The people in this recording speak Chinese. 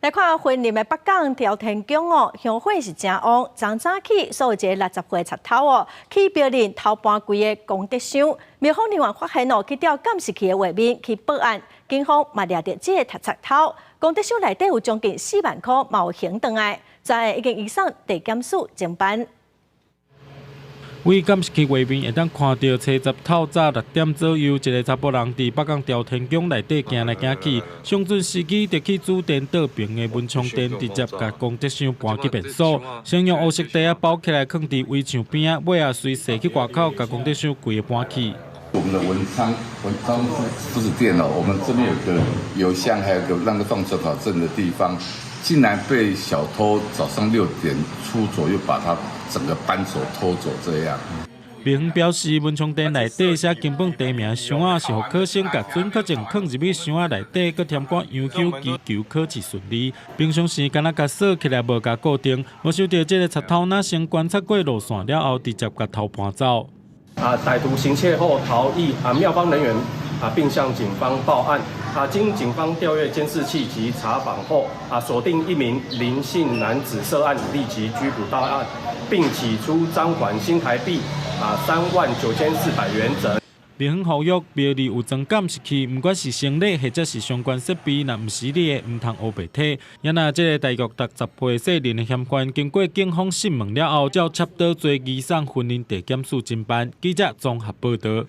来看婚礼的北港朝天宫哦，香火是真旺。昨早起，所有一个60岁贼头哦，去庙里偷搬规个功德箱。庙方人员发现哦，去调监视器的画面去报案，警方嘛抓到这个贼头。功德箱内底有将近4万块，嘛有还回来，在已经移送地检署侦办。 为监视器画面会当看到，初十透早6点左右，一个查甫人伫北港朝天宫内底行来行去，上阵时机就去主殿倒平的文昌殿，直接把功德箱搬去便所，先用黑色袋啊包起来，放伫围墙边啊，尾啊随射去外口，把功德箱规个搬去。 我们的文昌夫子殿哦，我们这边有个邮箱，还有个那个放手考证的地方，竟然被小偷早上6点出左右把它整个搬走、偷走这样。庙方表示，文昌殿内底写根本地名箱啊，是互考生甲准确证放入去箱啊内底，佮添管央求祈求考试顺利。平常时敢若甲锁起来，无甲固定，无想到这个贼头若先观察过路线了后，直接甲偷搬走。 歹徒行窃后逃逸，庙方人员并向警方报案。经警方调阅监视器及查访后，锁定一名林姓男子涉案，立即拘捕到案，并起出赃款新台币39400元整。 庙方呼吁庙里有装监视器，不管是生理或者是相关设备，若唔是你的，唔通黑白体。因那这个大约60岁少年的嫌犯，经过警方讯问了后，照插刀罪移送婚姻地检署侦办。记者综合报道。